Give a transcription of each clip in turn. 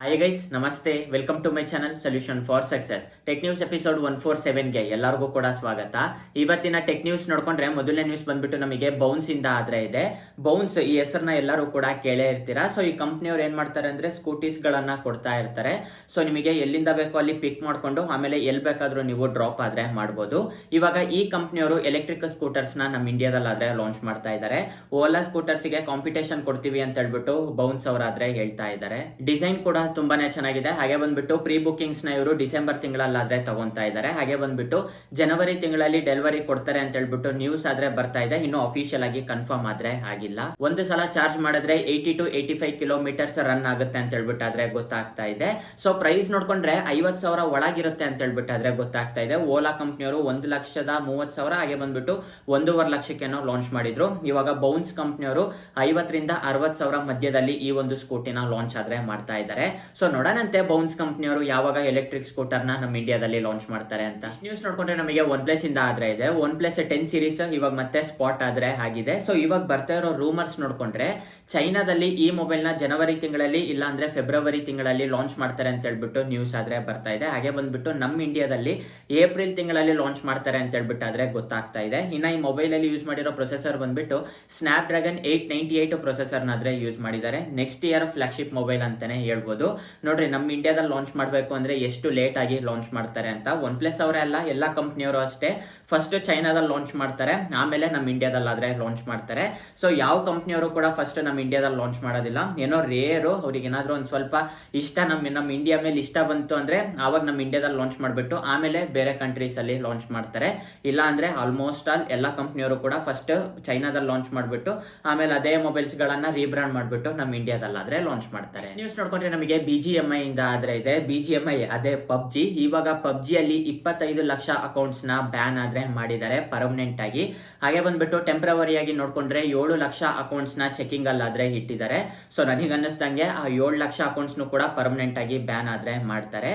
Hi guys, ನಮಸ್ತೆ. Welcome to my channel solution for success. Tech news episode 147ಗೆ ಎಲ್ಲರಿಗೂ ಕೂಡ ಸ್ವಾಗತ. ಇವತ್ತಿನ ಟೆಕ್ ನ್ಯೂಸ್ ನೋಡ್ಕೊಂಡ್ರೆ ಮೊದಲನೇ ನ್ಯೂಸ್ ಬಂದ್ಬಿಟ್ಟು ನಮಗೆ ಬೌನ್ಸ್ ಇಂದ ಆದ್ರೆ ಇದೆ. ಬೌನ್ಸ್ ಈ ಹೆಸರನ್ನ ಎಲ್ಲರೂ ಕೂಡ ಕೇಳೇ ಇರ್ತೀರಾ. ಸೊ ಈ ಕಂಪ್ನಿಯವ್ರು ಏನ್ ಮಾಡ್ತಾರೆ ಅಂದ್ರೆ ಸ್ಕೂಟೀಸ್ ಗಳನ್ನ ಕೊಡ್ತಾ ಇರ್ತಾರೆ. ಸೊ ನಿಮಗೆ ಎಲ್ಲಿಂದ ಬೇಕೋ ಅಲ್ಲಿ ಪಿಕ್ ಮಾಡ್ಕೊಂಡು ಆಮೇಲೆ ಎಲ್ಲಿ ಬೇಕಾದ್ರೂ ನೀವು ಡ್ರಾಪ್ ಆದ್ರೆ ಮಾಡ್ಬೋದು. ಇವಾಗ ಈ ಕಂಪ್ನಿಯವರು ಎಲೆಕ್ಟ್ರಿಕ್ ಸ್ಕೂಟರ್ಸ್ ನ ನಮ್ಮ ಇಂಡಿಯಾದಲ್ಲಾದ್ರೆ ಲಾಂಚ್ ಮಾಡ್ತಾ ಇದ್ದಾರೆ. ಓಲಾ ಸ್ಕೂಟರ್ಸ್ ಗೆ ಕಾಂಪಿಟೇಷನ್ ಕೊಡ್ತೀವಿ ಅಂತ ಹೇಳ್ಬಿಟ್ಟು ಬೌನ್ಸ್ ಅವರಾದ್ರೆ ಹೇಳ್ತಾ ಇದ್ದಾರೆ. ಡಿಸೈನ್ ಕೂಡ ತುಂಬಾನೇ ಚೆನ್ನಾಗಿದೆ. ಹಾಗೆ ಬಂದ್ಬಿಟ್ಟು ಪ್ರೀ ಬುಕಿಂಗ್ಸ್ ನ ಇವರು ಡಿಸೆಂಬರ್ ತಿಂಗಳಲ್ಲಾದ್ರೆ ತಗೊಂತಾ ಇದ್ದಾರೆ. ಹಾಗೆ ಬಂದ್ಬಿಟ್ಟು ಜನವರಿ ತಿಂಗಳಲ್ಲಿ ಡೆಲಿವರಿ ಕೊಡ್ತಾರೆ ಅಂತ ಹೇಳ್ಬಿಟ್ಟು ನ್ಯೂಸ್ ಆದ್ರೆ ಬರ್ತಾ ಇದೆ. ಇನ್ನು ಅಫಿಷಿಯಲ್ ಆಗಿ ಕನ್ಫರ್ಮ್ ಆದ್ರೆ ಆಗಿಲ್ಲ. ಒಂದು ಸಲ ಚಾರ್ಜ್ ಮಾಡಿದ್ರೆ 80 to 85 ಕಿಲೋಮೀಟರ್ಸ್ ರನ್ ಆಗುತ್ತೆ ಅಂತ ಹೇಳ್ಬಿಟ್ಟಾದ್ರೆ ಗೊತ್ತಾಗ್ತಾ ಇದೆ. ಸೊ ಪ್ರೈಸ್ ನೋಡ್ಕೊಂಡ್ರೆ 50,000 ಒಳಗಿರುತ್ತೆ ಅಂತ ಹೇಳ್ಬಿಟ್ಟಾದ್ರೆ ಗೊತ್ತಾಗ್ತಾ ಇದೆ. ಓಲಾ ಕಂಪ್ನಿಯವರು 1,30,30,000 ಹಾಗೆ ಬಂದ್ಬಿಟ್ಟು 1.5 ಲಕ್ಷಕ್ಕೇನೋ ಲಾಂಚ್ ಮಾಡಿದ್ರು. ಇವಾಗ ಬೌನ್ಸ್ ಕಂಪ್ನಿಯವರು 50,000 ರಿಂದ 60,000 ಮಧ್ಯದಲ್ಲಿ ಈ ಒಂದು ಸ್ಕೂಟಿನ ಲಾಂಚ್ ಆದ್ರೆ ಮಾಡ್ತಾ ಇದ್ದಾರೆ. ಸೊ ನೋಡೋಣಂತೆ ಬೌನ್ಸ್ ಕಂಪ್ನಿಯವರು ಯಾವಾಗ ಎಲೆಕ್ಟ್ರಿಕ್ ಸ್ಕೂಟರ್ ನ ನಮ್ಮ ಇಂಡಿಯಾದಲ್ಲಿ ಲಾಂಚ್ ಮಾಡ್ತಾರೆ ಅಂತ. ನ್ಯೂಸ್ ನೋಡ್ಕೊಂಡ್ರೆ ನಮಗೆ ಒನ್ ಪ್ಲಸ್ ಇಂದ ಆದ್ರೆ ಇದೆ. ಒನ್ ಪ್ಲಸ್ 10 ಸೀರೀಸ್ ಇವಾಗ ಮತ್ತೆ ಸ್ಪಾಟ್ ಆದ್ರೆ ಆಗಿದೆ. ಸೊ ಇವಾಗ ಬರ್ತಾ ಇರೋ ರೂಮರ್ಸ್ ನೋಡ್ಕೊಂಡ್ರೆ ಚೈನಾದಲ್ಲಿ ಈ ಮೊಬೈಲ್ ನ ಜನವರಿ ತಿಂಗಳಲ್ಲಿ ಇಲ್ಲ ಅಂದ್ರೆ ಫೆಬ್ರವರಿ ತಿಂಗಳಲ್ಲಿ ಲಾಂಚ್ ಮಾಡ್ತಾರೆ ಅಂತ ಹೇಳ್ಬಿಟ್ಟು ನ್ಯೂಸ್ ಆದ್ರೆ ಬರ್ತಾ ಇದೆ. ಹಾಗೆ ಬಂದ್ಬಿಟ್ಟು ನಮ್ಮ ಇಂಡಿಯಾದಲ್ಲಿ ಏಪ್ರಿಲ್ ತಿಂಗಳಲ್ಲಿ ಲಾಂಚ್ ಮಾಡ್ತಾರೆ ಅಂತ ಹೇಳ್ಬಿಟ್ಟಾದ್ರೆ ಗೊತ್ತಾಗ್ತಾ ಇದೆ. ಇನ್ನ ಈ ಮೊಬೈಲ್ ಅಲ್ಲಿ ಯೂಸ್ ಮಾಡಿರೋ ಪ್ರೊಸೆಸರ್ ಬಂದ್ಬಿಟ್ಟು ಸ್ನ್ಯಾಪ್ ಡ್ರ್ಯಾಗನ್ 898 ಪ್ರೊಸೆಸರ್ ನಾದ್ರೆ ಯೂಸ್ ಮಾಡಿದ್ದಾರೆ. ನೆಕ್ಸ್ಟ್ ಇಯರ್ ಫ್ಲಾಗ್ಶಿಪ್ ಮೊಬೈಲ್ ಅಂತಾನೆ ಹೇಳ್ಬೋದು. ನೋಡ್ರಿ, ನಮ್ಮ ಇಂಡಿಯಾದಲ್ಲಿ ಲಾಂಚ್ ಮಾಡಬೇಕು ಅಂದ್ರೆ ಎಷ್ಟು ಲೇಟ್ ಆಗಿ ಲಾಂಚ್ ಮಾಡ್ತಾರೆ ಅಂತ. ಒನ್ ಪ್ಲಸ್ ಅವರೇ ಅಲ್ಲ, ಎಲ್ಲ ಕಂಪ್ನಿಯವರು ಅಷ್ಟೇ. ಫಸ್ಟ್ ಚೈನಾದಲ್ಲಿ ಲಾಂಚ್ ಮಾಡ್ತಾರೆ, ಆಮೇಲೆ ನಮ್ಮ ಇಂಡಿಯಾದಲ್ಲಾದ್ರೆ ಲಾಂಚ್ ಮಾಡ್ತಾರೆ. ಸೊ ಯಾವ ಕಂಪ್ನಿಯವರು ಕೂಡ ಫಸ್ಟ್ ನಮ್ಮ ಇಂಡಿಯಾದಲ್ಲಿ ಲಾಂಚ್ ಮಾಡೋದಿಲ್ಲ. ಏನೋ ರೇರು, ಅವ್ರಿಗೆ ಏನಾದ್ರು ಒಂದ್ ಸ್ವಲ್ಪ ಇಷ್ಟ ನಮ್ಮ ಇಂಡಿಯಾ ಮೇಲೆ ಇಷ್ಟ ಬಂತು ಅಂದ್ರೆ ಆವಾಗ ನಮ್ಮ ಇಂಡಿಯಾದಲ್ಲಿ ಲಾಂಚ್ ಮಾಡ್ಬಿಟ್ಟು ಆಮೇಲೆ ಬೇರೆ ಕಂಟ್ರೀಸ್ ಅಲ್ಲಿ ಲಾಂಚ್ ಮಾಡ್ತಾರೆ. ಇಲ್ಲ ಅಂದ್ರೆ ಆಲ್ಮೋಸ್ಟ್ ಆಲ್ ಎಲ್ಲ ಕಂಪ್ನಿಯವರು ಕೂಡ ಫಸ್ಟ್ ಚೈನಾದಲ್ಲಿ ಲಾಂಚ್ ಮಾಡ್ಬಿಟ್ಟು ಆಮೇಲೆ ಅದೇ ಮೊಬೈಲ್ಸ್ ಗಳನ್ನ ರೀಬ್ರಾಂಡ್ ಮಾಡ್ಬಿಟ್ಟು ನಮ್ಮ ಇಂಡಿಯಾದಲ್ಲಾದ್ರೆ ಲಾಂಚ್ ಮಾಡ್ತಾರೆ. ನ್ಯೂಸ್ ನೋಡ್ಕೊಂಡ್ರೆ ನಮಗೆ BGMI ಇಂದ ಆದ್ರೆ ಇದೆ. BGMI ಅದೇ ಪಬ್ಜಿ. ಇವಾಗ ಪಬ್ಜಿ ಅಲ್ಲಿ 25 ಲಕ್ಷ ಅಕೌಂಟ್ಸ್ ನ ಬ್ಯಾನ್ ಆದ್ರೆ ಮಾಡಿದ್ದಾರೆ ಪರ್ಮನೆಂಟ್ ಆಗಿ. ಹಾಗೆ ಬಂದ್ಬಿಟ್ಟು ಟೆಂಪ್ರವರಿ ಆಗಿ ನೋಡ್ಕೊಂಡ್ರೆ 7 ಲಕ್ಷ ಅಕೌಂಟ್ಸ್ ನ ಚೆಕಿಂಗ್ ಅಲ್ಲಾದ್ರೆ ಇಟ್ಟಿದ್ದಾರೆ. ಸೊ ನನಗೆ ಅನ್ನಿಸ್ದಂಗೆ ಆ 7 ಲಕ್ಷ ಅಕೌಂಟ್ಸ್ ಕೂಡ ಪರ್ಮನೆಂಟ್ ಆಗಿ ಬ್ಯಾನ್ ಆದ್ರೆ ಮಾಡ್ತಾರೆ.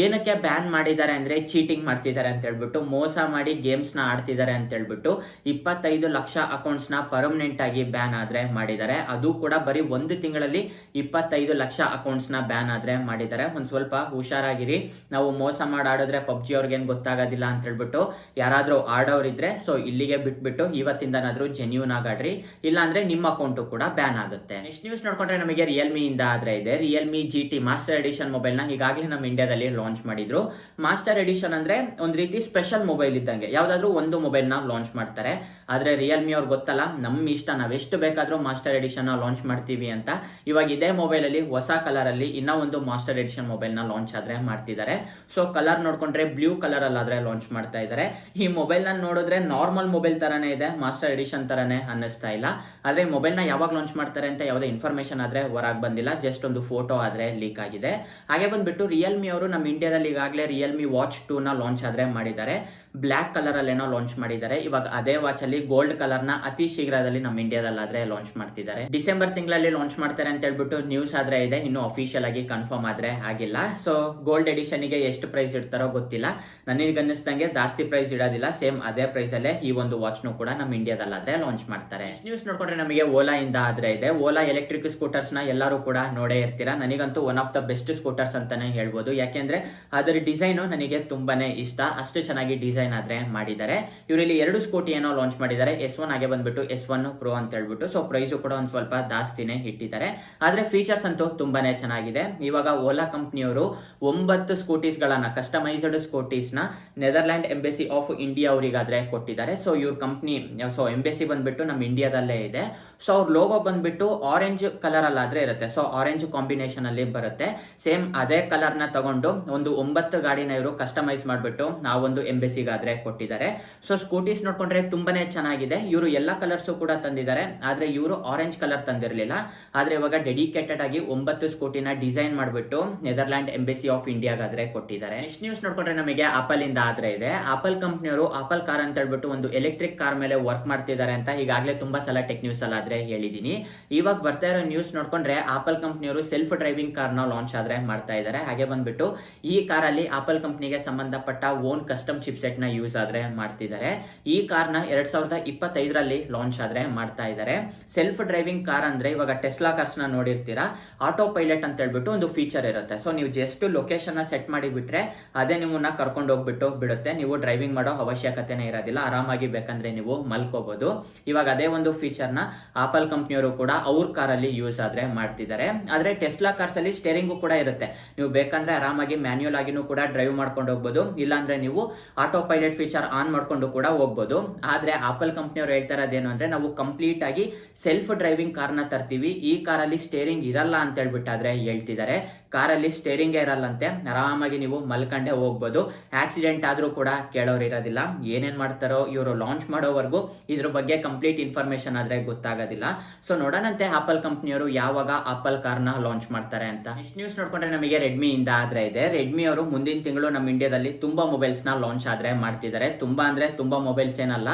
ಏನಕ್ಕೆ ಬ್ಯಾನ್ ಮಾಡಿದ್ದಾರೆ ಅಂದ್ರೆ ಚೀಟಿಂಗ್ ಮಾಡ್ತಿದ್ದಾರೆ ಅಂತ ಹೇಳ್ಬಿಟ್ಟು, ಮೋಸ ಮಾಡಿ ಗೇಮ್ಸ್ ನ ಆಡ್ತಿದ್ದಾರೆ ಅಂತ ಹೇಳ್ಬಿಟ್ಟು 25 ಲಕ್ಷ ಅಕೌಂಟ್ಸ್ ನ ಪರ್ಮನೆಂಟ್ ಆಗಿ ಬ್ಯಾನ್ ಆದ್ರೆ ಮಾಡಿದ್ದಾರೆ. ಅದು ಕೂಡ ಬರೀ ಒಂದು ತಿಂಗಳಲ್ಲಿ 25 ಲಕ್ಷ ಅಕೌಂಟ್ಸ್ ನ ಬ್ಯಾನ್ ಆದ್ರೆ ಮಾಡಿದ್ದಾರೆ. ಒಂದ್ ಸ್ವಲ್ಪ ಹುಷಾರಾಗಿರಿ. ನಾವು ಮೋಸ ಮಾಡಿ ಆಡಿದ್ರೆ ಪಬ್ಜಿ ಅವ್ರಿಗೇನ್ ಗೊತ್ತಾಗೋದಿಲ್ಲ ಅಂತ ಹೇಳ್ಬಿಟ್ಟು ಯಾರಾದ್ರೂ ಆಡೋರಿದ್ರೆ ಸೊ ಇಲ್ಲಿಗೆ ಬಿಟ್ಬಿಟ್ಟು ಇವತ್ತಿಂದನಾದ್ರೂ ಜೆನ್ಯೂನ್ ಆಗಾಡ್ರಿ, ಇಲ್ಲ ಅಂದ್ರೆ ನಿಮ್ಮ ಅಕೌಂಟ್ ಕೂಡ ಬ್ಯಾನ್ ಆಗುತ್ತೆ. ನೆಕ್ಸ್ಟ್ ನ್ಯೂಸ್ ನೋಡ್ಕೊಂಡ್ರೆ ನಮಗೆ ರಿಯಲ್ಮಿ ಇಂದ ಆದ್ರೆ ಇದೆ. Realme GT master edition mobile ನ ಈಗಾಗಲೇ ನಮ್ಮ ಇಂಡಿಯಾದಲ್ಲಿ ಲಾಂಚ್ ಮಾಡಿದ್ರು. ಮಾಸ್ಟರ್ ಎಡಿಷನ್ ಅಂದ್ರೆ ಒಂದ್ ರೀತಿ ಸ್ಪೆಷಲ್ ಮೊಬೈಲ್ ಇದ್ದಂಗೆ, ಯಾವ್ದಾದ್ರು ಒಂದು ಮೊಬೈಲ್ ನ ಲಾಂಚ್ ಮಾಡ್ತಾರೆ. ಆದ್ರೆ ರಿಯಲ್ಮಿ ಅವ್ರಿಗೆ ಗೊತ್ತಲ್ಲ, ನಮ್ ಇಷ್ಟ, ನಾವೆಷ್ಟು ಬೇಕಾದ್ರೂ ಮಾಸ್ಟರ್ ಎಡಿಷನ್ ಲಾಂಚ್ ಮಾಡ್ತೀವಿ ಅಂತ. ಇವಾಗ ಇದೇ ಮೊಬೈಲ್ ಅಲ್ಲಿ ಹೊಸ ಕಲರ್ ಅಲ್ಲಿ ಇನ್ನ ಒಂದು ಮಾಸ್ಟರ್ ಎಡಿಷನ್ ಮೊಬೈಲ್ ನ ಲಾಂಚ್ ಆದ್ರೆ ಮಾಡ್ತಿದ್ದಾರೆ. ಸೊ ಕಲರ್ ನೋಡ್ಕೊಂಡ್ರೆ ಬ್ಲೂ ಕಲರ್ ಅಲ್ಲಾದ್ರೆ ಲಾಂಚ್ ಮಾಡ್ತಾ ಇದ್ದಾರೆ. ಈ ಮೊಬೈಲ್ ನ ನೋಡಿದ್ರೆ ನಾರ್ಮಲ್ ಮೊಬೈಲ್ ತರಾನೇ ಇದೆ, ಮಾಸ್ಟರ್ ಎಡಿಷನ್ ತರಾನೇ ಅನ್ನಿಸ್ತಾ ಇಲ್ಲ. ಆದ್ರೆ ಮೊಬೈಲ್ ನ ಯಾವಾಗ ಲಾಂಚ್ ಮಾಡ್ತಾರೆ ಅಂತ ಯಾವುದೇ ಇನ್ಫಾರ್ಮೇಶನ್ ಆದ್ರೆ ಹೊರಗೆ ಬಂದಿಲ್ಲ. ಜಸ್ಟ್ ಒಂದು ಫೋಟೋ ಆದ್ರೆ ಲೀಕ್ ಆಗಿದೆ. ಹಾಗೆ ಬಂದ್ಬಿಟ್ಟು ರಿಯಲ್ಮಿ ಅವರು ನಮ್ಮ ಇಂಡಿಯಾದಲ್ಲಿ ಈಗಾಗಲೇ ರಿಯಲ್ಮಿ ವಾಚ್ 2 ನ ಲಾಂಚ್ ಆದ್ರೆ ಮಾಡಿದ್ದಾರೆ. ಬ್ಲಾಕ್ ಕಲರ್ ಅಲ್ಲಿ ಏನೋ ಲಾಂಚ್ ಮಾಡಿದ್ದಾರೆ. ಇವಾಗ ಅದೇ ವಾಚ್ ಅಲ್ಲಿ ಗೋಲ್ಡ್ ಕಲರ್ ನ ಅತಿ ಶೀಘ್ರದಲ್ಲಿ ನಮ್ಮ ಇಂಡಿಯಾದಲ್ಲಾದ್ರೆ ಲಾಂಚ್ ಮಾಡ್ತಿದ್ದಾರೆ. ಡಿಸೆಂಬರ್ ತಿಂಗಳಲ್ಲಿ ಲಾಂಚ್ ಮಾಡ್ತಾರೆ ಅಂತ ಹೇಳ್ಬಿಟ್ಟು ನ್ಯೂಸ್ ಆದ್ರೆ ಇದೆ. ಇನ್ನು ಅಫಿಷಿಯಲ್ ಆಗಿ ಕನ್ಫರ್ಮ್ ಆದ್ರೆ ಆಗಿಲ್ಲ. ಸೊ ಗೋಲ್ಡ್ ಎಡಿಷನ್ ಗೆ ಎಷ್ಟು ಪ್ರೈಸ್ ಇಡ್ತಾರೋ ಗೊತ್ತಿಲ್ಲ. ನನಗೆ ಅನ್ನಿಸ್ದಂಗೆ ಜಾಸ್ತಿ ಪ್ರೈಸ್ ಇಡೋದಿಲ್ಲ, ಸೇಮ್ ಅದೇ ಪ್ರೈಸ್ ಅಲ್ಲೇ ಈ ಒಂದು ವಾಚ್ ನು ಕೂಡ ನಮ್ಮ ಇಂಡಿಯಾದಲ್ಲಾದ್ರೆ ಲಾಂಚ್ ಮಾಡ್ತಾರೆ. ನ್ಯೂಸ್ ನೋಡ್ಕೊಂಡ್ರೆ ನಮಗೆ ಓಲಾ ಇಂದ ಆದ್ರೆ ಇದೆ. ಓಲಾ ಎಲೆಕ್ಟ್ರಿಕ್ ಸ್ಕೂಟರ್ಸ್ ನ ಎಲ್ಲರೂ ಕೂಡ ನೋಡೇ ಇರ್ತೀರಾ. ನನಗಂತೂ one of the best scooters ಅಂತಾನೆ ಹೇಳ್ಬೋದು. ಯಾಕೆಂದ್ರೆ ಅದರ ಡಿಸೈನ್ ನನಗೆ ತುಂಬಾನೇ ಇಷ್ಟ. ಅಷ್ಟು ಚೆನ್ನಾಗಿ ಡಿಸೈನ್ ಆದ್ರೆ ಮಾಡಿದ್ದಾರೆ. ಇವರಲ್ಲಿ 2 ಸ್ಕೂಟಿ ಏನೋ ಲಾಂಚ್ ಮಾಡಿದ್ದಾರೆ. S1 ಹಾಗೆ ಬಂದ್ಬಿಟ್ಟು S1 Pro ಅಂತ ಹೇಳ್ಬಿಟ್ಟು. ಸೊ ಪ್ರೈಸ್ ಕೂಡ ಒಂದ್ ಸ್ವಲ್ಪ ಜಾಸ್ತಿನೇ ಇಟ್ಟಿದ್ದಾರೆ. ಆದ್ರೆ ಫೀಚರ್ಸ್ ಅಂತೂ ತುಂಬಾನೇ ಚೆನ್ನಾಗಿದೆ. ಇವಾಗ ಓಲಾ ಕಂಪ್ನಿಯವರು 9 ಸ್ಕೂಟೀಸ್ ಗಳನ್ನ, ಕಸ್ಟಮೈಸ್ಡ್ ಸ್ಕೂಟೀಸ್ ನ ನೆದರ್ಲ್ಯಾಂಡ್ ಎಂಬೆಸಿ ಆಫ್ ಇಂಡಿಯಾ ಅವರಿಗಾದ್ರೆ ಕೊಟ್ಟಿದ್ದಾರೆ. ಸೊ ಇವ್ರ ಕಂಪ್ನಿ, ಸೊ ಎಂಬೆಸಿ ಬಂದ್ಬಿಟ್ಟು ನಮ್ಮ ಇಂಡಿಯಾದಲ್ಲೇ ಇದೆ. ಸೊ ಅವ್ರ ಲೋಗೋ ಬಂದ್ಬಿಟ್ಟು ಆರೆಂಜ್ ಕಲರ್ ಅಲ್ಲಾದ್ರೆ ಇರುತ್ತೆ. ಸೊ ಆರೆಂಜ್ ಕಾಂಬಿನೇಷನ್ ಅಲ್ಲಿ ಬರುತ್ತೆ. ಸೇಮ್ ಅದೇ ಕಲರ್ ನ ತಗೊಂಡು ಒಂದು 9 ಗಾಡಿನ ಇವರು ಕಸ್ಟಮೈಸ್ ಮಾಡ್ಬಿಟ್ಟು ನಾವೊಂದು ಎಂಬೆಸಿಗಾದ್ರೆ ಕೊಟ್ಟಿದ್ದಾರೆ. ಸೊ ಸ್ಕೂಟೀಸ್ ನೋಡ್ಕೊಂಡ್ರೆ ತುಂಬಾನೇ ಚೆನ್ನಾಗಿದೆ. ಇವರು ಎಲ್ಲಾ ಕಲರ್ಸ್ ಕೂಡ ತಂದಿದ್ದಾರೆ. ಆದ್ರೆ ಇವರು ಆರೆಂಜ್ ಕಲರ್ ತಂದಿರಲಿಲ್ಲ. ಆದ್ರೆ ಇವಾಗ ಡೆಡಿಕೇಟೆಡ್ ಆಗಿ 9 ಸ್ಕೂಟಿನ ಡಿಸೈನ್ ಮಾಡ್ಬಿಟ್ಟು ನೆದರ್ಲ್ಯಾಂಡ್ ಎಂಬೆಸಿ ಆಫ್ ಇಂಡಿಯಾಗಾದ್ರೆ ಕೊಟ್ಟಿದ್ದಾರೆ. ನೆಕ್ಸ್ಟ್ ನ್ಯೂಸ್ ನೋಡ್ಕೊಂಡ್ರೆ ನಮಗೆ ಆಪಲ್ ಇಂದ ಆದ್ರೆ ಇದೆ. ಆಪಲ್ ಕಂಪ್ನಿಯವರು ಆಪಲ್ ಕಾರ್ ಅಂತ ಹೇಳ್ಬಿಟ್ಟು ಒಂದು ಎಲೆಕ್ಟ್ರಿಕ್ ಕಾರ್ ಮೇಲೆ ವರ್ಕ್ ಮಾಡ್ತಿದ್ದಾರೆ ಅಂತ ಈಗಾಗಲೇ ತುಂಬಾ ಸಲ ಟೆಕ್ ನ್ಯೂಸ್ ಅಲ್ಲಾದ್ರೆ ಹೇಳಿದೀನಿ. ಇವಾಗ ಬರ್ತಾ ಇರೋ ನ್ಯೂಸ್ ನೋಡ್ಕೊಂಡ್ರೆ ಆಪಲ್ ಕಂಪ್ನಿಯವರು ಸೆಲ್ಫ್ ಡ್ರೈವಿಂಗ್ ಕಾರ್ ನ ಲಾಂಚ್ ಆದ್ರೆ ಮಾಡ್ತಾ ಇದ್ದಾರೆ. ಹಾಗೆ ಬಂದ್ಬಿಟ್ಟು ಈ ಕಾರ್ ಅಲ್ಲಿ ಆಪಲ್ ಕಂಪ್ನಿಗೆ ಸಂಬಂಧಪಟ್ಟ ಓನ್ ಕಸ್ಟಮ್ ಚಿಪ್ ಸೆಟ್ ನ ಯೂಸ್ ಆದ್ರೆ ಮಾಡ್ತಿದ್ದಾರೆ. ಈ ಕಾರ್ನ 2025ರಲ್ಲಿ ಲಾಂಚ್ ಆದ್ರೆ ಮಾಡ್ತಾ ಇದ್ದಾರೆ. ಸೆಲ್ಫ್ ಡ್ರೈವಿಂಗ್ ಕಾರ್ ಅಂದ್ರೆ ಇವಾಗ ಟೆಸ್ಲಾ ಕಾರ್ಸ್ ನ ನೋಡಿರ್ತೀರಾ, ಆಟೋ ಪೈಲಟ್ ಅಂತ ಹೇಳ್ಬಿಟ್ಟು ಒಂದು ಫೀಚರ್ ಇರುತ್ತೆ. ಸೊ ನೀವು ಜಸ್ಟ್ ಲೊಕೇಶನ್ ನ ಸೆಟ್ ಮಾಡಿ ಬಿಟ್ರೆ ಅದೇ ನಿಮ್ಮನ್ನ ಕರ್ಕೊಂಡು ಹೋಗ್ಬಿಟ್ಟು ಬಿಡುತ್ತೆ. ನೀವು ಡ್ರೈವಿಂಗ್ ಮಾಡೋ ಅವಶ್ಯಕತೆನೇ ಇರೋದಿಲ್ಲ, ಆರಾಮಾಗಿ ಬೇಕಂದ್ರೆ ನೀವು ಮಲ್ಕೋಬಹುದು. ಇವಾಗ ಅದೇ ಒಂದು ಫೀಚರ್ ನ ಆಪಲ್ ಕಂಪ್ನಿಯವರು ಕೂಡ ಅವ್ರ ಕಾರಲ್ಲಿ ಯೂಸ್ ಆದ್ರೆ ಮಾಡ್ತಿದ್ದಾರೆ. ಆದ್ರೆ ಟೆಸ್ಲಾ ಕಾರ್ಸ್ ಅಲ್ಲಿ ಸ್ಟೇರಿಂಗು ಕೂಡ ಇರುತ್ತೆ. ನೀವು ಬೇಕಂದ್ರೆ ಆರಾಮಾಗಿ ಮ್ಯಾನ್ಯುಯಲ್ ಆಗಿನೂ ಕೂಡ ಡ್ರೈವ್ ಮಾಡ್ಕೊಂಡು ಹೋಗ್ಬೋದು, ಇಲ್ಲಾಂದ್ರೆ ನೀವು ಆಟೋ ಪೈಲಟ್ ಫೀಚರ್ ಆನ್ ಮಾಡ್ಕೊಂಡು ಕೂಡ ಹೋಗ್ಬೋದು. ಆದ್ರೆ ಆಪಲ್ ಕಂಪ್ನಿಯವರು ಹೇಳ್ತಾ ಇರೋದೇನು ಅಂದ್ರೆ ನಾವು ಕಂಪ್ಲೀಟ್ ಆಗಿ ಸೆಲ್ಫ್ ಡ್ರೈವಿಂಗ್ ಕಾರ್ನ ತರ್ತೀವಿ, ಈ ಕಾರಲ್ಲಿ ಸ್ಟೇರಿಂಗ್ ಇರಲ್ಲ ಅಂತ ಹೇಳ್ಬಿಟ್ಟಾದ್ರೆ ಹೇಳ್ತಿದ್ದಾರೆ. ಕಾರಲ್ಲಿ ಸ್ಟೇರಿಂಗೇ ಇರಲ್ಲಂತೆ, ಆರಾಮಾಗಿ ನೀವು ಮಲ್ಕಂಡೆ ಹೋಗ್ಬೋದು. ಆಕ್ಸಿಡೆಂಟ್ ಆದ್ರೂ ಕೂಡ ಕೇಳೋರು ಇರೋದಿಲ್ಲ. ಏನೇನ್ ಮಾಡ್ತಾರೋ ಇವರು ಲಾಂಚ್ ಮಾಡೋವರೆಗೂ ಇದ್ರ ಬಗ್ಗೆ ಕಂಪ್ಲೀಟ್ ಇನ್ಫಾರ್ಮೇಶನ್ ಆದ್ರೆ ಗೊತ್ತಾಗೋದಿಲ್ಲ. ಸೊ ನೋಡೋಣಂತೆ ಆಪಲ್ ಕಂಪ್ನಿಯವರು ಯಾವಾಗ ಆಪಲ್ ಕಾರ್ನ ಲಾಂಚ್ ಮಾಡ್ತಾರೆ ಅಂತ. ನೆಕ್ಸ್ಟ್ ನ್ಯೂಸ್ ನೋಡ್ಕೊಂಡ್ರೆ ನಮಗೆ ರೆಡ್ಮಿ ಇಂದ ಆದ್ರೆ ಇದೆ. ರೆಡ್ಮಿ ಅವರು ಮುಂದಿನ ತಿಂಗಳು ನಮ್ಮ ಇಂಡಿಯಾದಲ್ಲಿ ತುಂಬಾ ಮೊಬೈಲ್ಸ್ ನ ಲಾಂಚ್ ಆದ್ರೆ ಮಾಡ್ತಿದ್ದಾರೆ. ತುಂಬಾ ಅಂದ್ರೆ ತುಂಬಾ ಮೊಬೈಲ್ಸ್ ಏನಲ್ಲ,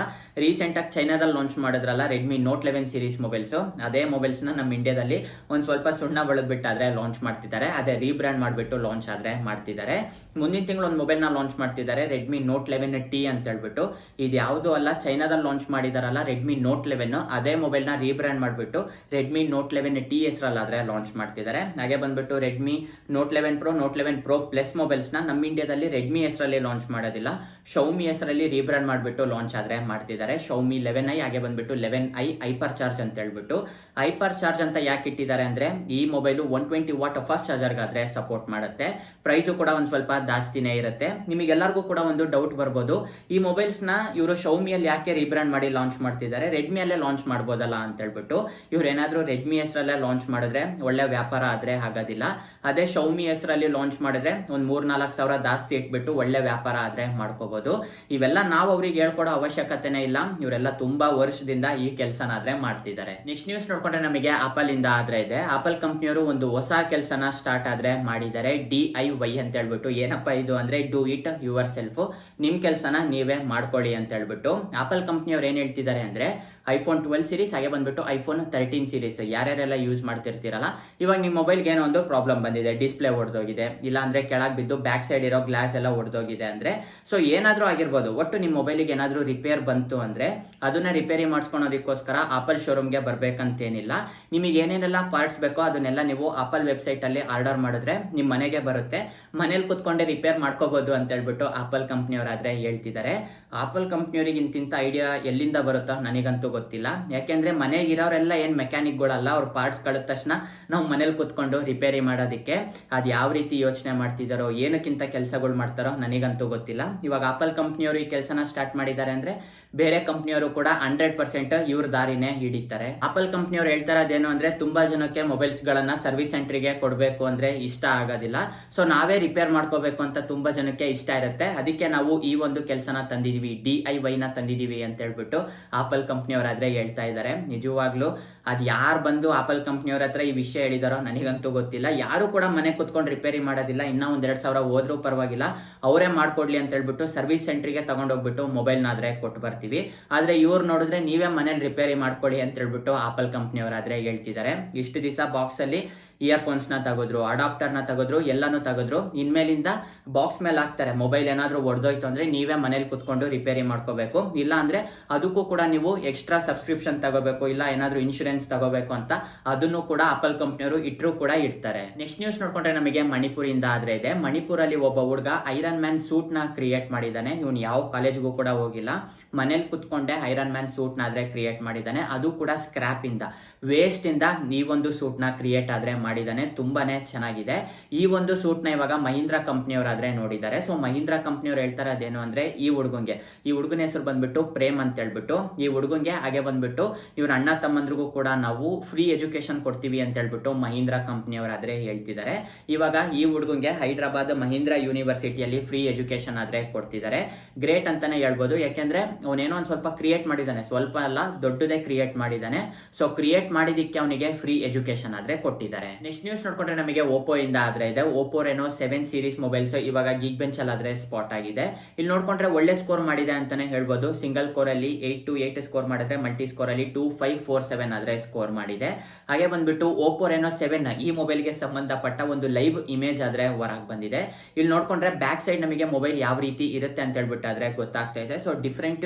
ರೀಸೆಂಟ್ ಆಗಿ ಚೈನಾದಲ್ಲಿ ಲಾಂಚ್ ಮಾಡಿದ್ರಲ್ಲ ರೆಡ್ಮಿ ನೋಟ್ 11 ಸೀರೀಸ್ ಮೊಬೈಲ್ಸ್, ಅದೇ ಮೊಬೈಲ್ಸ್ ನ ನಮ್ಮ ಇಂಡಿಯಾದಲ್ಲಿ ಒಂದ್ ಸ್ವಲ್ಪ ಸುಣ್ಣ ಬಳದ್ಬಿಟ್ಟಾದ್ರೆ ಲಾಂಚ್ ಮಾಡ್ತಿದ್ದಾರೆ. ಅದೇ ರೀಬ್ರ್ಯಾಂಡ್ ಮಾಡ್ಬಿಟ್ಟು ಲಾಂಚ್ ಆದ್ರೆ ಮಾಡ್ತಿದ್ದಾರೆ. ಮುಂದಿನ ತಿಂಗಳು ಒಂದು ಮೊಬೈಲ್ ನ ಲಾಂಚ್ ಮಾಡ್ತಿದ್ದಾರೆ, ರೆಡ್ಮಿ ನೋಟ್ 11T ಅಂತ ಹೇಳ್ಬಿಟ್ಟು. ಇದು ಯಾವುದು ಅಲ್ಲ, ಚೈನಾದಲ್ಲಿ ಲಾಂಚ್ ಮಾಡಿದಾರಲ್ಲ ರೆಡ್ಮಿ ನೋಟ್ 11, ಅದೇ ಮೊಬೈಲ್ ನ ರೀಬ್ರ್ಯಾಂಡ್ ಮಾಡ್ಬಿಟ್ಟು ರೆಡ್ಮಿ ನೋಟ್ 11T ಹೆಸರಲ್ಲಾದ್ರೆ ಲಾಂಚ್ ಮಾಡ್ತಿದ್ದಾರೆ. ಹಾಗೆ ಬಂದ್ಬಿಟ್ಟು Redmi note 11 Pro, note 11 Pro plus mobiles ನ ನಮ್ಮ ಇಂಡಿಯಾದಲ್ಲಿ ರೆಡ್ಮಿ ಹೆಸರಲ್ಲಿ ಲಾಂಚ್ ಮಾಡೋದಿಲ್ಲ, ಶೌಮಿ ಹೆಸರಲ್ಲಿ ರೀಬ್ರ್ಯಾಂಡ್ ಮಾಡ್ಬಿಟ್ಟು ಲಾಂಚ್ ಆದ್ರೆ ಮಾಡ್ತಿದ್ದಾರೆ. ಶೌಮಿ 11i, ಹಾಗೆ ಬಂದ್ಬಿಟ್ಟು 11i ಹೈಪರ್ ಚಾರ್ಜ್ ಅಂತ ಹೇಳ್ಬಿಟ್ಟು. ಹೈಪರ್ ಚಾರ್ಜ್ ಅಂತ ಯಾಕೆ ಇಟ್ಟಿದ್ದಾರೆ ಅಂದ್ರೆ ಈ ಮೊಬೈಲ್ 120 ವಾಟ್ ಫಾಸ್ಟ್ ಚಾರ್ಜರ್ ಗಾದ್ರೆ ಸಪೋರ್ಟ್ ಮಾಡುತ್ತೆ. ಪ್ರೈಸು ಕೂಡ ಒಂದ್ ಸ್ವಲ್ಪ ಜಾಸ್ತಿನೇ ಇರುತ್ತೆ. ನಿಮಗೆಲ್ಲರಿಗೂ ಕೂಡ ಒಂದು ಡೌಟ್ ಬರ್ಬೋದು, ಈ ಮೊಬೈಲ್ಸ್ ನ ಇವರು ಶೌಮಿಯಲ್ಲಿ ಯಾಕೆ ರೀಬ್ರ್ಯಾಂಡ್ ಮಾಡಿ ಲಾಂಚ್ ಮಾಡ್ತಿದ್ದಾರೆ, ರೆಡ್ಮಿ ಅಲ್ಲೇ ಲಾಂಚ್ ಮಾಡ್ಬೋದಲ್ಲ ಅಂತ ಹೇಳ್ಬಿಟ್ಟು. ಇವ್ರು ಏನಾದ್ರೂ ರೆಡ್ಮಿ ಹೆಸರಲ್ಲೇ ಲಾಂಚ್ ಮಾಡಿದ್ರೆ ಒಳ್ಳೆ ವ್ಯಾಪಾರ ಆದ್ರೆ ಆಗೋದಿಲ್ಲ. ಅದೇ ಶೌಮಿ ಹೆಸರಲ್ಲಿ ಲಾಂಚ್ ಮಾಡಿದ್ರೆ ಒಂದ್ 3-4 ಸಾವಿರ ಜಾಸ್ತಿ ಇಟ್ಬಿಟ್ಟು ಒಳ್ಳೆ ವ್ಯಾಪಾರ ಆದ್ರೆ ಮಾಡ್ಕೋಬಹುದು. ಇವೆಲ್ಲ ನಾವು ಅವ್ರಿಗೆ ಹೇಳ್ಕೊಡೋ ಅವಶ್ಯಕತೆನೇ ಇಲ್ಲ, ಇವರೆಲ್ಲ ತುಂಬಾ ವರ್ಷದಿಂದ ಈ ಕೆಲಸನಾದ್ರೆ ಮಾಡ್ತಿದ್ದಾರೆ. ನೆಕ್ಸ್ಟ್ ನ್ಯೂಸ್ ನೋಡ್ಕೊಂಡ್ರೆ ನಮಗೆ ಆಪಲ್ ಇಂದ ಆದ್ರೆ ಇದೆ. ಆಪಲ್ ಕಂಪ್ನಿಯವರು ಒಂದು ಹೊಸ ಕೆಲಸನ ಸ್ಟಾರ್ಟ್ ಆದ್ರೆ ಮಾಡಿದ್ದಾರೆ, DIY ಅಂತ ಹೇಳ್ಬಿಟ್ಟು. ಏನಪ್ಪಾ ಇದು ಅಂದ್ರೆ ಡೂ ಇಟ್ ಯುವರ್ ಸೆಲ್ಫ್, ನಿಮ್ ಕೆಲಸನ ನೀವೇ ಮಾಡ್ಕೊಳ್ಳಿ ಅಂತ ಹೇಳ್ಬಿಟ್ಟು. ಆಪಲ್ ಕಂಪ್ನಿಯವ್ರು ಏನ್ ಹೇಳ್ತಿದ್ದಾರೆ ಅಂದ್ರೆ ಐಫೋನ್ 12 ಸೀರೀಸ್, ಹಾಗೆ ಬಂದ್ಬಿಟ್ಟು ಐಫೋನ್ 13 ಸೀರೀಸ್ ಯಾರ್ಯಾರೆಲ್ಲ ಯೂಸ್ ಮಾಡ್ತಿರ್ತೀರಲ್ಲ, ಇವಾಗ ನಿಮ್ಮ ಮೊಬೈಲ್ಗೆ ಏನೋ ಒಂದು ಪ್ರಾಬ್ಲಮ್ ಬಂದಿದೆ, ಡಿಸ್ಪ್ಲೇ ಒಡೆದೋಗಿದೆ, ಇಲ್ಲ ಅಂದ್ರೆ ಕೆಳಗೆ ಬಿದ್ದು ಬ್ಯಾಕ್ ಸೈಡ್ ಇರೋ ಗ್ಲಾಸ್ ಎಲ್ಲ ಒಡೆದೋಗಿದೆ ಅಂದ್ರೆ, ಸೊ ಏನಾದ್ರೂ ಆಗಿರ್ಬೋದು, ಒಟ್ಟು ನಿಮ್ಮ ಮೊಬೈಲಿಗೆ ಏನಾದ್ರೂ ರಿಪೇರ್ ಬಂತು ಅಂದ್ರೆ ಅದನ್ನ ರಿಪೇರಿ ಮಾಡಿಸ್ಕೊಳೋದಕ್ಕೋಸ್ಕರ ಆಪಲ್ ಶೋರೂಮ್ಗೆ ಬರ್ಬೇಕಂತೇನಿಲ್ಲ. ನಿಮಗೆ ಏನೇನೆಲ್ಲ ಪಾರ್ಟ್ಸ್ ಬೇಕೋ ಅದನ್ನೆಲ್ಲ ನೀವು ಆಪಲ್ ವೆಬ್ಸೈಟ್ ಅಲ್ಲಿ ಆರ್ಡರ್ ಮಾಡಿದ್ರೆ ನಿಮ್ಮ ಮನೆಗೆ ಬರುತ್ತೆ, ಮನೇಲಿ ಕುತ್ಕೊಂಡೆ ರಿಪೇರ್ ಮಾಡ್ಕೋಬಹುದು ಅಂತ ಹೇಳ್ಬಿಟ್ಟು ಆಪಲ್ ಕಂಪ್ನಿಯವರಾದ್ರೆ ಹೇಳ್ತಿದ್ದಾರೆ. ಆಪಲ್ ಕಂಪ್ನಿಯವರಿಗೆ ಇಂತಿಂತ ಐಡಿಯಾ ಎಲ್ಲಿಂದ ಬರುತ್ತೋ ನನಗಂತೂ ಗೊತ್ತಿಲ್ಲ. ಯಾಕೆಂದ್ರೆ ಮನೆಗೆ ಇರೋರೆಲ್ಲ ಏನ್ ಮೆಕ್ಯಾನಿಕ್ಗಳಲ್ಲ, ಅವ್ರ ಪಾರ್ಟ್ಸ್ ಕಳೆದ ತಕ್ಷಣ ನಾವು ಮನೇಲಿ ಕುತ್ಕೊಂಡು ರಿಪೇರಿ ಮಾಡೋದಕ್ಕೆ. ಅದ್ ಯಾವ ರೀತಿ ಯೋಚನೆ ಮಾಡ್ತಿದಾರೋ, ಏನಕ್ಕಿಂತ ಕೆಲಸಗಳು ಮಾಡ್ತಾರೋ ನನಗಂತೂ ಗೊತ್ತಿಲ್ಲ. ಇವಾಗ ಆಪಲ್ ಕಂಪ್ನಿಯವರು ಈ ಕೆಲಸನ ಸ್ಟಾರ್ಟ್ ಮಾಡಿದ್ದಾರೆ ಅಂದ್ರೆ ಬೇರೆ ಕಂಪ್ನಿಯವರು ಕೂಡ 100% ಇವ್ರ ದಾರಿನೇ ಹಿಡಿತಾರೆ. ಆಪಲ್ ಕಂಪ್ನಿಯವರು ಹೇಳ್ತಾ ಇರೋದೇನು ಅಂದ್ರೆ ತುಂಬಾ ಜನಕ್ಕೆ ಮೊಬೈಲ್ಸ್ ಗಳನ್ನ ಸರ್ವಿಸ್ ಸೆಂಟರ್ಗೆ ಕೊಡ್ಬೇಕು ಅಂದ್ರೆ ಇಷ್ಟ ಆಗೋದಿಲ್ಲ, ಸೊ ನಾವೇ ರಿಪೇರ್ ಮಾಡ್ಕೋಬೇಕು ಅಂತ ತುಂಬಾ ಜನಕ್ಕೆ ಇಷ್ಟ ಇರುತ್ತೆ. ಅದಕ್ಕೆ ನಾವು ಈ ಒಂದು ಕೆಲಸನ ತಂದಿದೀವಿ, DIY ನ ತಂದಿದೀವಿ ಅಂತ ಹೇಳ್ಬಿಟ್ಟು ಆಪಲ್ ಕಂಪ್ನಿಯವರಾದ್ರೆ ಹೇಳ್ತಾ ಇದ್ದಾರೆ. ನಿಜವಾಗ್ಲೂ ಅದ್ ಯಾರು ಬಂದು ಆಪಲ್ ಕಂಪ್ನಿಯವ್ರ ಹತ್ರ ಈ ವಿಷಯ ಹೇಳಿದಾರೋ ನನಗಂತೂ ಗೊತ್ತಿಲ್ಲ. ಯಾರು ಕೂಡ ಮನೆ ಕುತ್ಕೊಂಡು ರಿಪೇರಿ ಮಾಡೋದಿಲ್ಲ, ಇನ್ನ 1-2 ಸಾವಿರ ಹೋದ್ರೂ ಪರವಾಗಿಲ್ಲ, ಅವರೇ ಮಾಡ್ಕೊಡ್ಲಿ ಅಂತ ಹೇಳ್ಬಿಟ್ಟು ಸರ್ವಿಸ್ ಸೆಂಟರ್ಗೆ ತಗೊಂಡೋಗ್ಬಿಟ್ಟು ಮೊಬೈಲ್ನಾದ್ರೆ ಕೊಟ್ಟು ಬರ್ತೀವಿ. ಆದ್ರೆ ಇವ್ರು ನೋಡಿದ್ರೆ ನೀವೇ ಮನೇಲಿ ರಿಪೇರಿ ಮಾಡ್ಕೊಳ್ಳಿ ಅಂತ ಹೇಳ್ಬಿಟ್ಟು ಆಪಲ್ ಕಂಪ್ನಿಯವರಾದ್ರೆ ಹೇಳ್ತಿದ್ದಾರೆ. ಇಷ್ಟು ದಿವಸ ಬಾಕ್ಸ್ ಅಲ್ಲಿ ಇಯರ್ಫೋನ್ಸ್ ನ ತಗೋದ್ರು, ಅಡಾಪ್ಟರ್ ನ ತಗೋದ್ರು, ಎಲ್ಲಾನು ತಗೋದ್ರು. ಇನ್ಮೇಲಿಂದ ಬಾಕ್ಸ್ ಮೇಲೆ ಹಾಕ್ತಾರೆ, ಮೊಬೈಲ್ ಏನಾದ್ರೂ ಒಡೆದೋಯ್ತು ಅಂದ್ರೆ ನೀವೇ ಮನೇಲಿ ಕುತ್ಕೊಂಡು ರಿಪೇರಿ ಮಾಡ್ಕೋಬೇಕು, ಇಲ್ಲ ಅಂದ್ರೆ ಅದಕ್ಕೂ ಕೂಡ ನೀವು ಎಕ್ಸ್ಟ್ರಾ ಸಬ್ಸ್ಕ್ರಿಪ್ಷನ್ ತಗೋಬೇಕು, ಇಲ್ಲ ಏನಾದ್ರೂ ಇನ್ಶೂರೆನ್ಸ್ ತಗೋಬೇಕು ಅಂತ ಅದನ್ನು ಕೂಡ ಆಪಲ್ ಕಂಪ್ನಿಯವರು ಇಟ್ರು ಕೂಡ ಇಡ್ತಾರೆ. ನೆಕ್ಸ್ಟ್ ನ್ಯೂಸ್ ನೋಡ್ಕೊಂಡ್ರೆ ನಮಗೆ ಮಣಿಪುರಿಂದ ಆದ್ರೆ ಇದೆ. ಮಣಿಪುರಲ್ಲಿ ಒಬ್ಬ ಹುಡುಗ ಐರನ್ ಮ್ಯಾನ್ ಸೂಟ್ ನ ಕ್ರಿಯೇಟ್ ಮಾಡಿದ್ದಾನೆ. ಇವನು ಯಾವ ಕಾಲೇಜ್ಗೂ ಕೂಡ ಹೋಗಿಲ್ಲ, ಮನೇಲಿ ಕುತ್ಕೊಂಡೆ ಐರನ್ ಮ್ಯಾನ್ ಸೂಟ್ ನ ಆದ್ರೆ ಕ್ರಿಯೇಟ್ ಮಾಡಿದ್ದಾನೆ. ಅದು ಕೂಡ ಸ್ಕ್ರಾಪ್ ಇಂದ, ವೇಸ್ಟ್ ಇಂದ ಈ ಒಂದು ಸೂಟ್ ನ ಕ್ರಿಯೇಟ್ ಆದ್ರೆ ಮಾಡಿದ್ದಾನೆ. ತುಂಬಾನೇ ಚೆನ್ನಾಗಿದೆ. ಈ ಒಂದು ಸೂಟ್ ನ ಇವಾಗ ಮಹೀಂದ್ರ ಕಂಪ್ನಿಯವರಾದ್ರೆ ನೋಡಿದ್ದಾರೆ. ಸೊ ಮಹೀಂದ್ರ ಕಂಪ್ನಿಯವ್ರು ಹೇಳ್ತಾರೆ ಅದೇನು ಅಂದ್ರೆ ಈ ಹುಡುಗನ ಹೆಸರು ಬಂದ್ಬಿಟ್ಟು ಪ್ರೇಮ್ ಅಂತ ಹೇಳ್ಬಿಟ್ಟು. ಈ ಹುಡುಗಂಗೆ ಹಾಗೆ ಬಂದ್ಬಿಟ್ಟು ಇವ್ರ ಅಣ್ಣ ತಮ್ಮಂದ್ರಿಗೂ ಕೂಡ ನಾವು ಫ್ರೀ ಎಜುಕೇಶನ್ ಕೊಡ್ತೀವಿ ಅಂತ ಹೇಳ್ಬಿಟ್ಟು ಮಹೀಂದ್ರ ಕಂಪ್ನಿಯವರಾದ್ರೆ ಹೇಳ್ತಿದ್ದಾರೆ. ಇವಾಗ ಈ ಹುಡುಗಂಗೆ ಹೈದರಾಬಾದ್ ಮಹೀಂದ್ರ ಯೂನಿವರ್ಸಿಟಿಯಲ್ಲಿ ಫ್ರೀ ಎಜುಕೇಶನ್ ಆದ್ರೆ ಕೊಡ್ತಿದ್ದಾರೆ. ಗ್ರೇಟ್ ಅಂತಾನೆ ಹೇಳ್ಬೋದು, ಯಾಕೆಂದ್ರೆ ಅವನೇನೋ ಒಂದ್ ಸ್ವಲ್ಪ ಕ್ರಿಯೇಟ್ ಮಾಡಿದ್ದಾನೆ, ಸ್ವಲ್ಪ ಅಲ್ಲ ದೊಡ್ಡದೇ ಕ್ರಿಯೇಟ್ ಮಾಡಿದ್ದಾನೆ. ಸೊ ಕ್ರಿಯೇಟ್ ಮಾಡಿದಿಕ್ಕೆ ಅವನಿಗೆ ಫ್ರೀ ಎಜುಕೇಶನ್ ಆದ್ರೆ ಕೊಟ್ಟಿದ್ದಾರೆ. ನೆಕ್ಸ್ಟ್ ನ್ಯೂಸ್ ನೋಡ್ಕೊಂಡ್ರೆ ನಮಗೆ ಓಪೋ ಇಂದ ಆದ್ರೆ ಇದೆ ಓಪೋ ರೆನೋ 7 ಸೀರೀಸ್ ಮೊಬೈಲ್ಸ್ ಇವಾಗ ಗೀಗ್ ಬೆಂಚ್ ಅಲ್ಲಿ ಆದ್ರೆ ಸ್ಪಾಟ್ ಆಗಿದೆ. ಇಲ್ಲಿ ನೋಡ್ಕೊಂಡ್ರೆ ಒಳ್ಳೆ ಸ್ಕೋರ್ ಮಾಡಿದೆ ಅಂತಾನೆ ಹೇಳ್ಬೋದು. ಸಿಂಗಲ್ ಕೋರ್ ಅಲ್ಲಿ 828 ಸ್ಕೋರ್ ಮಾಡಿದ್ರೆ ಮಲ್ಟಿ ಸ್ಕೋರ್ ಅಲ್ಲಿ 2547 ಆದ್ರೆ ಸ್ಕೋರ್ ಮಾಡಿದೆ. ಹಾಗೆ ಬಂದ್ಬಿಟ್ಟು ಓಪೋ ರೆನೋ 7 ಈ ಮೊಬೈಲ್ ಗೆ ಸಂಬಂಧಪಟ್ಟ ಒಂದು ಲೈವ್ ಇಮೇಜ್ ಆದ್ರೆ ಹೊರಗೆ ಬಂದಿದೆ. ಇಲ್ಲಿ ನೋಡ್ಕೊಂಡ್ರೆ ಬ್ಯಾಕ್ ಸೈಡ್ ನಮಗೆ ಮೊಬೈಲ್ ಯಾವ ರೀತಿ ಇರುತ್ತೆ ಅಂತ ಹೇಳ್ಬಿಟ್ಟಾದ್ರೆ ಗೊತ್ತಾಗ್ತಾ ಇದೆ. ಸೊ ಡಿಫ್ರೆಂಟ್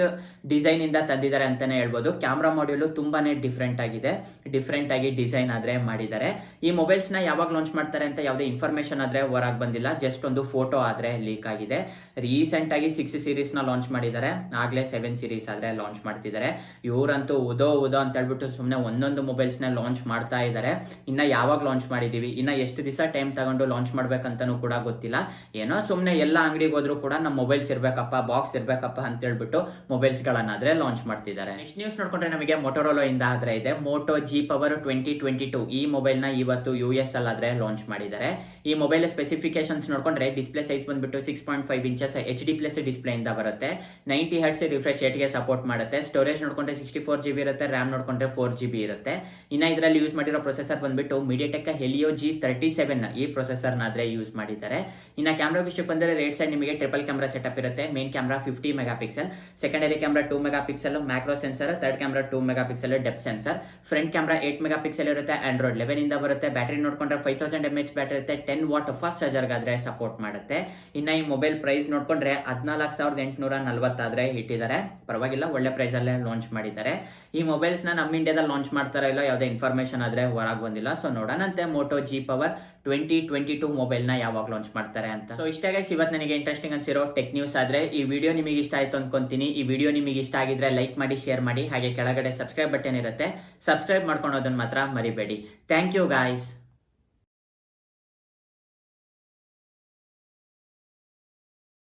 ಡಿಸೈನ್ ಇಂದ ತಂದಿದ್ದಾರೆ ಅಂತಾನೆ ಹೇಳ್ಬೋದು. ಕ್ಯಾಮ್ರಾ ಮಾಡ್ಯೂಲ್ ತುಂಬಾನೇ ಡಿಫ್ರೆಂಟ್ ಆಗಿದೆ, ಡಿಫ್ರೆಂಟ್ ಆಗಿ ಡಿಸೈನ್ ಆದ್ರೆ ಮಾಡಿದ್ದಾರೆ. ಈ ಮೊಬೈಲ್ಸ್ ನ ಯಾವಾಗ ಲಾಂಚ್ ಮಾಡ್ತಾರೆ ಅಂತ ಯಾವುದೇ ಇನ್ಫಾರ್ಮೇಶನ್ ಆದ್ರೆ ಹೊರಗೆ ಬಂದಿಲ್ಲ. ಜಸ್ಟ್ ಒಂದು ಫೋಟೋ ಆದ್ರೆ ಲೀಕ್ ಆಗಿದೆ. ರೀಸೆಂಟ್ ಆಗಿ 6 ಸೀರೀಸ್ ನ ಲಾಂಚ್ ಮಾಡಿದ್ದಾರೆ, ಆಗ್ಲೇ 7 ಸೀರೀಸ್ ಆದ್ರೆ ಲಾಂಚ್ ಮಾಡ್ತಿದ್ದಾರೆ. ಇವರಂತೂ ಉದೋ ಅಂತ ಹೇಳ್ಬಿಟ್ಟು ಸುಮ್ಮನೆ ಒಂದೊಂದು ಮೊಬೈಲ್ಸ್ ನ ಲಾಂಚ್ ಮಾಡ್ತಾ ಇದ್ದಾರೆ. ಇನ್ನ ಯಾವಾಗ ಲಾಂಚ್ ಮಾಡಿದೀವಿ, ಇನ್ನ ಎಷ್ಟು ದಿವಸ ಟೈಮ್ ತಗೊಂಡು ಲಾಂಚ್ ಮಾಡ್ಬೇಕಂತನೂ ಕೂಡ ಗೊತ್ತಿಲ್ಲ. ಏನೋ ಸುಮ್ಮನೆ ಎಲ್ಲ ಅಂಗಡಿಗೆ ಹೋದ್ರು ಕೂಡ ನಮ್ಮ ಮೊಬೈಲ್ಸ್ ಇರ್ಬೇಕಪ್ಪ, ಬಾಕ್ಸ್ ಇರ್ಬೇಕಪ್ಪ ಅಂತ ಹೇಳ್ಬಿಟ್ಟು ಮೊಬೈಲ್ಸ್ ಗಳನ್ನಾದ್ರೆ ಲಾಂಚ್ ಮಾಡ್ತಿದ್ದಾರೆ. ನೆಕ್ಸ್ಟ್ ನ್ಯೂಸ್ ನೋಡ್ಕೊಂಡ್ರೆ ನಮಗೆ ಮೊಟೋರೋಲಾ ಇಂದ ಆದ್ರೆ ಇದೆ ಮೋಟೋ ಜಿ ಪವರ್ 2022 ಈ ಮೊಬೈಲ್ ನ ಇವತ್ತು US ಅಲ್ಲಾದ್ರೆ ಲಾಂಚ್ ಮಾಡಿದ್ದಾರೆ. ಈ ಮೊಬೈಲ್ ಸ್ಪೆಸಿಫಿಕೇಶನ್ಸ್ ನೋಡ್ಕೊಂಡ್ರೆ ಡಿಸ್ಪ್ಲೇ ಸೈಜ್ ಬಂದ್ಬಿಟ್ಟು 6.5 ಇಂಚಸ್ HD ಪ್ಲಸ್ ಡಿಸ್ಪ್ಲೇ ಇಂದ ಬರುತ್ತೆ. 90 Hz ರಿಫ್ರೆಶ್ ರೇಟ್ ಗೆ ಸಪೋರ್ಟ್ ಮಾಡುತ್ತೆ. ಸ್ಟೋರೇಜ್ ನೋಡ್ಕೊಂಡ್ರೆ 64 GB ಇರುತ್ತೆ, ರ್ಯಾಮ್ ನೋಡ್ಕೊಂಡ್ರೆ 4 GB ಇರುತ್ತೆ. ಇನ್ನ ಇದರಲ್ಲಿ ಯೂಸ್ ಮಾಡಿರೋ ಪ್ರೊಸೆಸರ್ ಬಂದ್ಬಿಟ್ಟು MediaTek Helio G37 ಈ ಪ್ರೊಸೆಸರ್ ನಾದ್ರೆ ಯೂಸ್ ಮಾಡಿದ್ದಾರೆ. ಇನ್ನ ಕ್ಯಾಮ್ರಾ ವಿಷಯಕ್ಕೆ ಬಂದರೆ ರೇಟ್ ಸೈಡ್ ನಿಮಗೆ ಟ್ರಿಪಲ್ ಕ್ಯಾಮ್ರಾ ಸೆಟಪ್ ಇರುತ್ತೆ. Main camera 50 mega pixel, secondary camera 2 mega pixel macro sensor, third camera 2 mega pixel depth sensor, front camera 8 mega pixel ಇರುತ್ತೆ. Android 11 ಇಂದ ಬರುತ್ತೆ. ಬ್ಯಾಟರಿ ನೋಡ್ಕೊಂಡ್ರೆ 5000 mAh ಬ್ಯಾಟರಿ ಇರುತ್ತೆ. 10 ವಾಟ್ ಫಾಸ್ಟ್ ಚಾರ್ಜರ್ ಗಾದ್ರೆ support ಮಾಡುತ್ತೆ. ಇನ್ನ ಈ ಮೊಬೈಲ್ ಪ್ರೈಸ್ ನೋಡ್ಕೊಂಡ್ರೆ 14,840 ಆದ್ರೆ ಇಟ್ಟಿದ್ದಾರೆ. ಪರವಾಗಿಲ್ಲ, ಒಳ್ಳೆ ಪ್ರೈಸ್ ಅಲ್ಲೇ ಲಾಂಚ್ ಮಾಡಿದ್ದಾರೆ. ಈ ಮೊಬೈಲ್ಸ್ ನ ನಮ್ಮ ಇಂಡಿಯಾದಲ್ಲಿ ಲಾಂಚ್ ಮಾಡ್ತಾರ ಇಲ್ಲ ಯಾವುದೇ ಇನ್ಫಾರ್ಮೇಶನ್ ಆದ್ರೆ ಹೊರಗೆ ಬಂದಿಲ್ಲ. ಸೊ ನೋಡೋಣಂತೆ ಮೋಟೋ ಜಿ ಪವರ್ 2022 ಮೊಬೈಲ್ ನ ಯಾವಾಗ ಲಾಂಚ್ ಮಾಡ್ತಾರೆ ಅಂತ. ಸೊ ಇಷ್ಟ ಗೈಸ್ ಇವತ್ತು ನನಗೆ ಇಂಟ್ರೆಸ್ಟಿಂಗ್ ಅನ್ಸಿರೋ ಟೆಕ್ ನ್ಯೂಸ್ ಆದ್ರೆ ಈ ವಿಡಿಯೋ ನಿಮಗೆ ಇಷ್ಟ ಆಯ್ತು ಅನ್ಕೊಂತೀನಿ. ಈ ವಿಡಿಯೋ ನಿಮಗೆ ಇಷ್ಟ ಆಗಿದ್ರೆ ಲೈಕ್ ಮಾಡಿ, ಶೇರ್ ಮಾಡಿ, ಹಾಗೆ ಕೆಳಗಡೆ ಸಬ್ಸ್ಕ್ರೈಬ್ ಬಟನ್ ಇರುತ್ತೆ, ಸಬ್ಸ್ಕ್ರೈಬ್ ಮಾಡ್ಕೊಳೋದನ್ನ ಮಾತ್ರ ಮರಿಬೇಡಿ. Thank you guys.